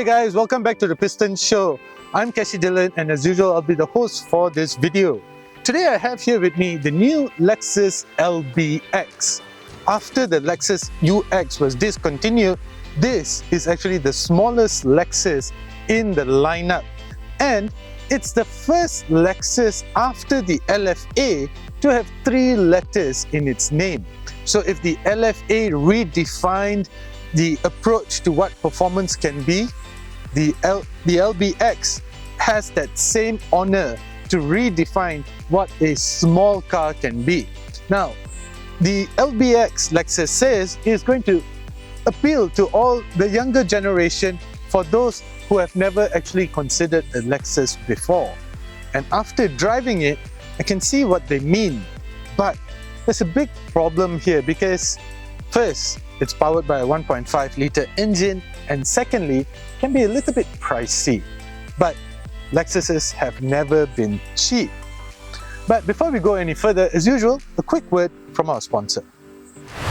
guys, welcome back to the Piston Show. I'm Cashy Dillon, and as usual, I'll be the host for this video. Today I have here with me the new Lexus LBX. After the Lexus UX was discontinued, this is actually the smallest Lexus in the lineup. And it's the first Lexus after the LFA to have 3 letters in its name. So if the LFA redefined the approach to what performance can be, the LBX has that same honor to redefine what a small car can be. Now, the LBX, Lexus says, is going to appeal to all the younger generation for those who have never actually considered a Lexus before. And after driving it, I can see what they mean. But there's a big problem here because first, it's powered by a 1.5-litre engine, and secondly, can be a little bit pricey. But Lexuses have never been cheap. But before we go any further, as usual, a quick word from our sponsor.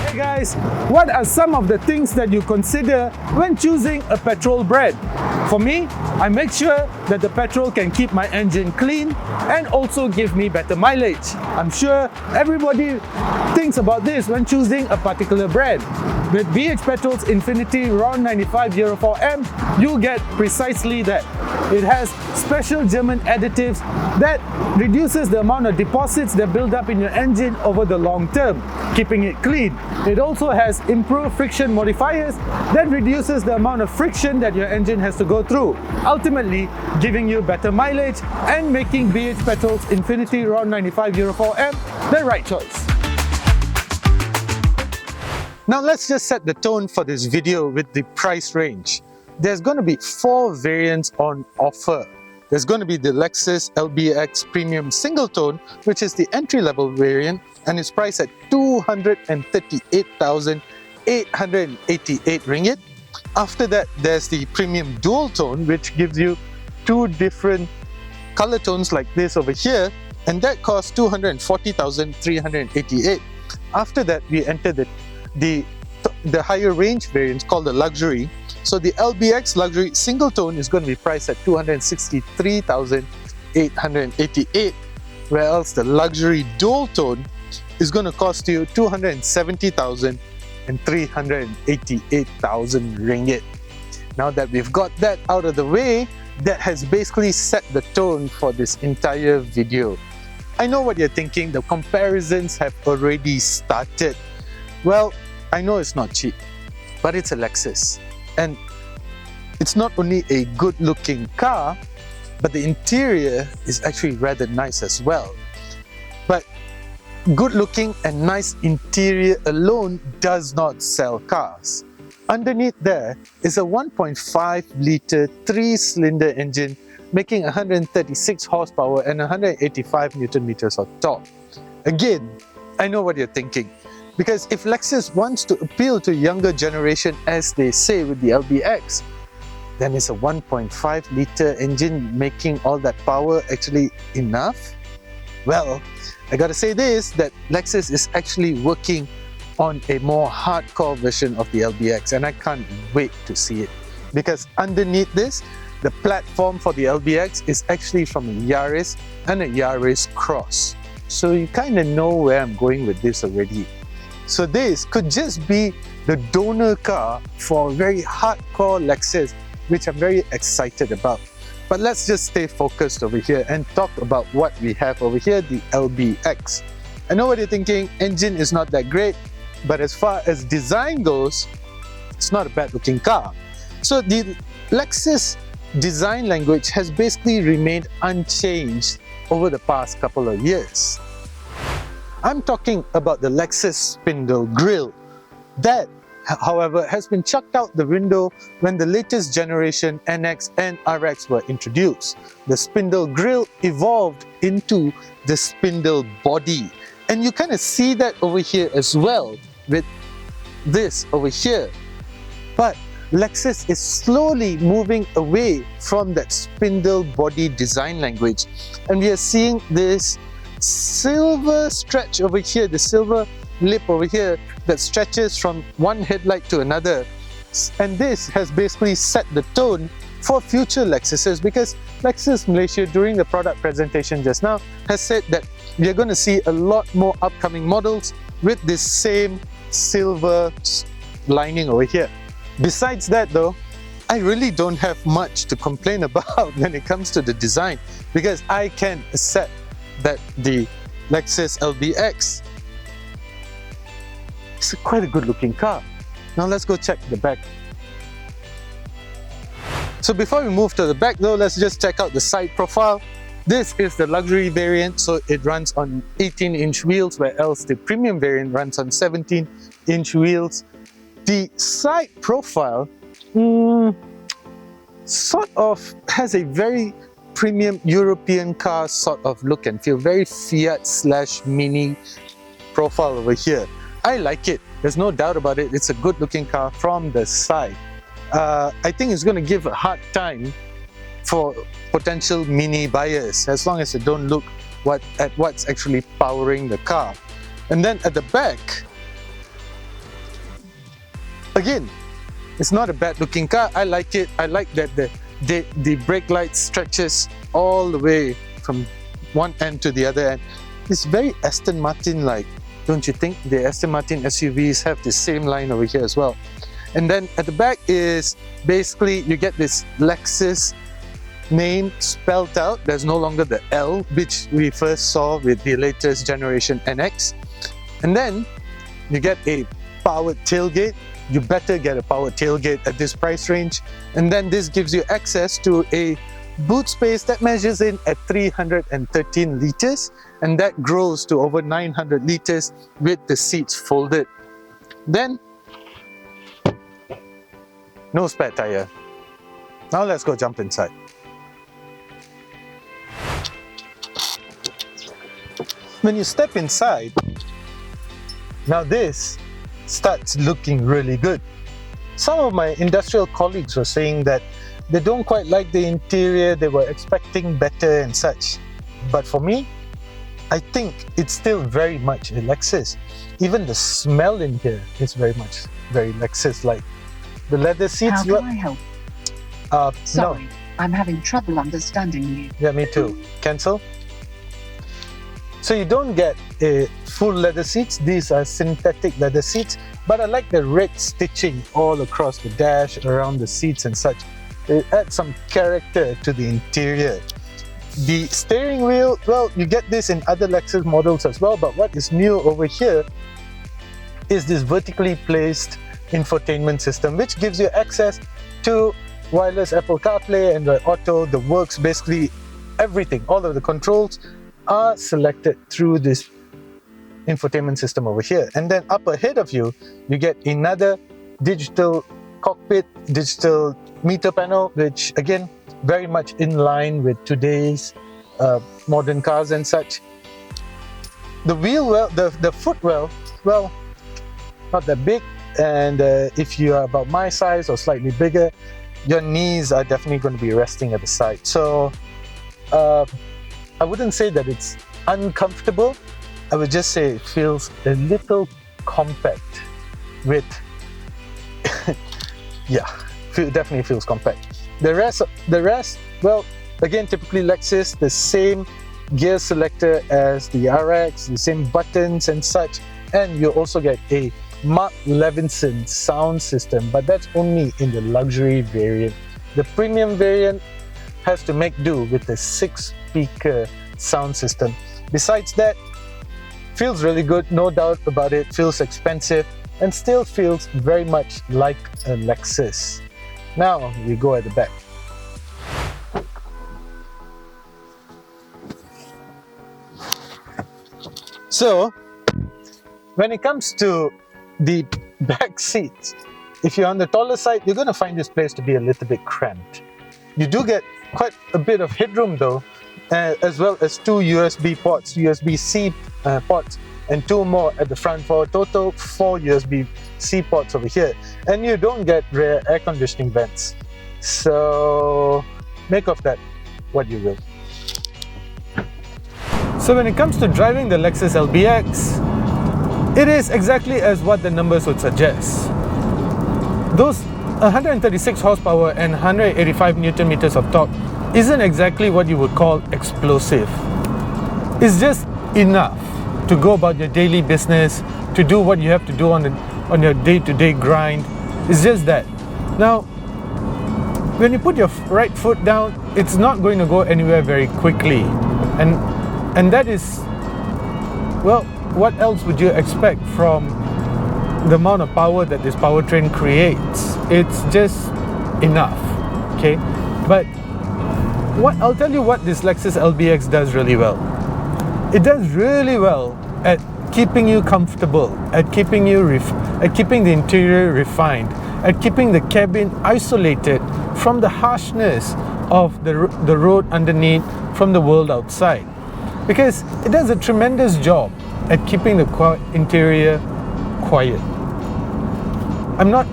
Hey guys, what are some of the things that you consider when choosing a petrol brand? For me, I make sure that the petrol can keep my engine clean and also give me better mileage. I'm sure everybody thinks about this when choosing a particular brand. With BH Petrol's Infinity RON 95 Euro 4M, you get precisely that. It has special German additives that reduces the amount of deposits that build up in your engine over the long term, keeping it clean. It also has improved friction modifiers that reduces the amount of friction that your engine has to go through, ultimately giving you better mileage and making BH Petrol's Infinity RON 95 Euro 4M the right choice. Now let's just set the tone for this video with the price range. There's going to be 4 variants on offer. There's going to be the Lexus LBX Premium Single Tone, which is the entry-level variant, and it's priced at 238,888 ringgit. After that, there's the Premium Dual Tone, which gives you 2 different color tones like this over here, and that costs 240,388. After that, we enter the higher range variant called the Luxury. So the LBX Luxury Single Tone is going to be priced at 263,888, whereas the Luxury Dual Tone is going to cost you 270,388,000 ringgit. Now that we've got that out of the way, that has basically set the tone for this entire video. I know what you're thinking, the comparisons have already started. Well, I know it's not cheap, but it's a Lexus. And it's not only a good-looking car, but the interior is actually rather nice as well. But good-looking and nice interior alone does not sell cars. Underneath there is a 1.5-litre 3-cylinder engine making 136 horsepower and 185 Newton meters of torque. Again, I know what you're thinking. Because if Lexus wants to appeal to younger generation, as they say with the LBX, then is a 1.5-litre engine making all that power actually enough? Well, I gotta say this, that Lexus is actually working on a more hardcore version of the LBX, and I can't wait to see it. Because underneath this, the platform for the LBX is actually from a Yaris and a Yaris Cross. So you kind of know where I'm going with this already. So this could just be the donor car for a very hardcore Lexus, which I'm very excited about. But let's just stay focused over here and talk about what we have over here, the LBX. I know what you're thinking, engine is not that great, but as far as design goes, it's not a bad looking car. So the Lexus design language has basically remained unchanged over the past couple of years. I'm talking about the Lexus spindle grille. That, however, has been chucked out the window when the latest generation NX and RX were introduced. The spindle grille evolved into the spindle body. And you kind of see that over here as well with this over here. But Lexus is slowly moving away from that spindle body design language. And we are seeing this silver stretch over here, the silver lip over here that stretches from one headlight to another. And this has basically set the tone for future Lexuses, because Lexus Malaysia during the product presentation just now has said that we are going to see a lot more upcoming models with this same silver lining over here. Besides that though, I really don't have much to complain about when it comes to the design, because I can accept that the Lexus LBX is quite a good looking car. Now let's go check the back. So before we move to the back though, let's just check out the side profile. This is the luxury variant, so it runs on 18-inch wheels, where else the premium variant runs on 17-inch wheels. The side profile sort of has a very premium European car sort of look and feel, very Fiat/Mini profile over here. I like it, there's no doubt about it. It's a good looking car from the side. I think it's going to give a hard time for potential Mini buyers, as long as they don't look at what's actually powering the car. And then at the back, again, it's not a bad looking car. I like it. I like that the brake light stretches all the way from one end to the other end. It's very Aston Martin like, don't you think? The Aston Martin SUVs have the same line over here as well. And then at the back is basically you get this Lexus name spelled out. There's no longer the L, which we first saw with the latest generation NX. And then you get a powered tailgate. You better get a powered tailgate at this price range. And then this gives you access to a boot space that measures in at 313 liters, and that grows to over 900 liters with the seats folded. Then no spare tire. Now let's go jump inside. When you step inside, now this starts looking really good. Some of my industrial colleagues were saying that they don't quite like the interior, they were expecting better and such. But for me, I think it's still very much a Lexus. Even the smell in here is very Lexus-like. The leather seats... How can I help? Sorry, no. I'm having trouble understanding you. Yeah, me too. Cancel. So you don't get a full leather seats. These are synthetic leather seats, but I like the red stitching all across the dash, around the seats and such. It adds some character to the interior. The steering wheel, well, you get this in other Lexus models as well, but what is new over here is this vertically placed infotainment system, which gives you access to wireless Apple CarPlay, Android Auto, the works, basically everything. All of the controls are selected through this infotainment system over here. And then up ahead of you, you get another digital cockpit, digital meter panel, which again, very much in line with today's modern cars and such. The wheel well, the footwell, well, not that big. And if you are about my size or slightly bigger, your knees are definitely going to be resting at the side. So I wouldn't say that it's uncomfortable. I would just say it feels a little compact with, yeah, definitely feels compact. The rest, well, again, typically Lexus, the same gear selector as the RX, the same buttons and such. And you also get a Mark Levinson sound system, but that's only in the luxury variant. The premium variant has to make do with the 6-speaker sound system. Besides that, feels really good, no doubt about it. Feels expensive and still feels very much like a Lexus. Now we go at the back. So when it comes to the back seats, if you're on the taller side, you're going to find this place to be a little bit cramped. You do get quite a bit of headroom though, as well as 2 USB ports, USB-C ports, and 2 more at the front for a total 4 USB-C ports over here. And you don't get rear air conditioning vents. So make of that what you will. So when it comes to driving the Lexus LBX, it is exactly as what the numbers would suggest. Those 136 horsepower and 185 newton meters of torque isn't exactly what you would call explosive. It's just enough to go about your daily business, to do what you have to do on your day-to-day grind. It's just that. Now, when you put your right foot down, it's not going to go anywhere very quickly. And that is, well, what else would you expect from the amount of power that this powertrain creates? It's just enough, okay? But I'll tell you what this Lexus LBX does really well. It does really well at keeping you comfortable, at keeping the interior refined, at keeping the cabin isolated from the harshness of the road underneath, from the world outside. Because it does a tremendous job at keeping the interior quiet. I'm not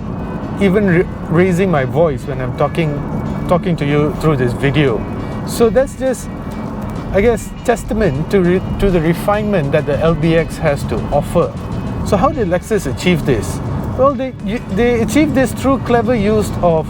even raising my voice when I'm talking to you through this video. So that's just, I guess, testament to the refinement that the LBX has to offer. So how did Lexus achieve this? Well, they achieved this through clever use of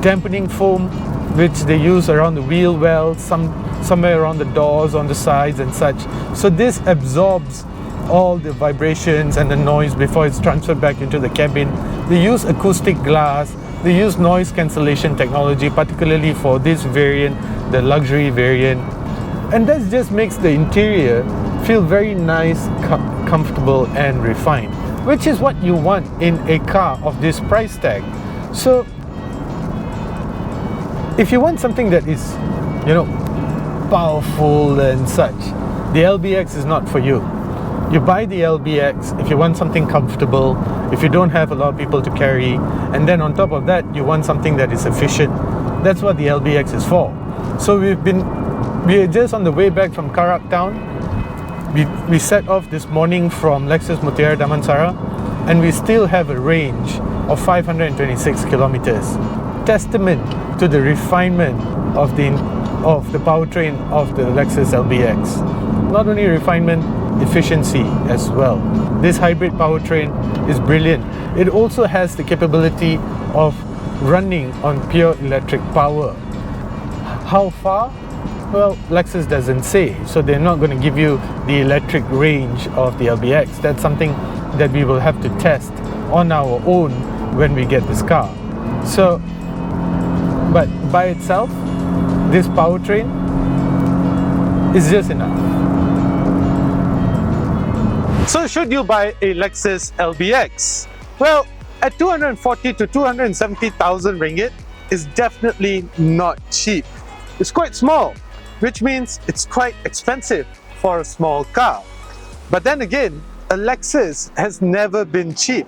dampening foam, which they use around the wheel wells, somewhere around the doors, on the sides and such. So this absorbs all the vibrations and the noise before it's transferred back into the cabin. They use acoustic glass. They use noise cancellation technology, particularly for this variant, the luxury variant. And that just makes the interior feel very nice, comfortable and refined, which is what you want in a car of this price tag. So if you want something that is, powerful and such, the LBX is not for you. You buy the LBX if you want something comfortable, if you don't have a lot of people to carry, and then on top of that, you want something that is efficient. That's what the LBX is for. So we're just on the way back from Karak town. We set off this morning from Lexus Mutiara Damansara, and we still have a range of 526 kilometers. Testament to the refinement of the powertrain of the Lexus LBX. Not only refinement, efficiency as well. This hybrid powertrain is brilliant. It also has the capability of running on pure electric power. How far? Well, Lexus doesn't say, so they're not going to give you the electric range of the LBX. That's something that we will have to test on our own when we get this car. So, but by itself, this powertrain is just enough. So should you buy a Lexus LBX? Well, at 240 to 270,000 ringgit is definitely not cheap. It's quite small, which means it's quite expensive for a small car. But then again, a Lexus has never been cheap.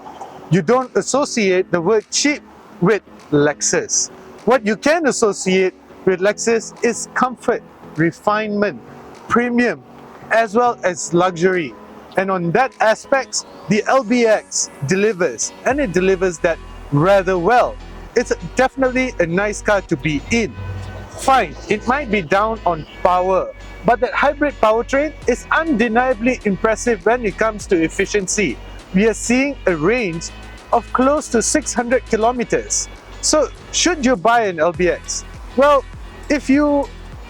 You don't associate the word cheap with Lexus. What you can associate with Lexus is comfort, refinement, premium, as well as luxury. And on that aspect, the LBX delivers, and it delivers that rather well. It's definitely a nice car to be in. Fine, it might be down on power, but that hybrid powertrain is undeniably impressive when it comes to efficiency. We are seeing a range of close to 600 kilometers. So should you buy an LBX? Well, if you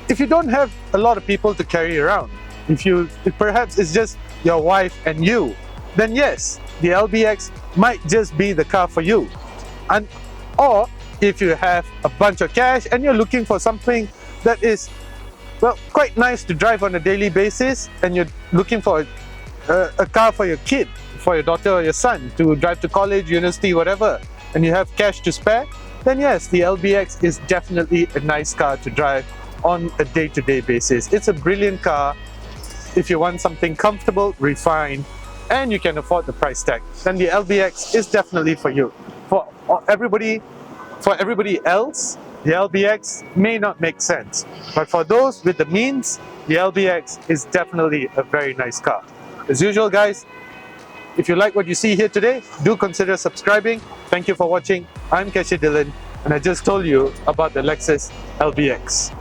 don't have a lot of people to carry around, if perhaps it's just your wife and you, then yes, the LBX might just be the car for you. Or if you have a bunch of cash and you're looking for something that is, well, quite nice to drive on a daily basis, and you're looking for a car for your kid, for your daughter or your son to drive to college, university, whatever, and you have cash to spare, then yes, the LBX is definitely a nice car to drive on a day-to-day basis. It's a brilliant car if you want something comfortable, refined, and you can afford the price tag. Then the LBX is definitely for you. For everybody else, the LBX may not make sense. But for those with the means, the LBX is definitely a very nice car. As usual, guys, if you like what you see here today, do consider subscribing. Thank you for watching. I'm Keshe Dylan, and I just told you about the Lexus LBX.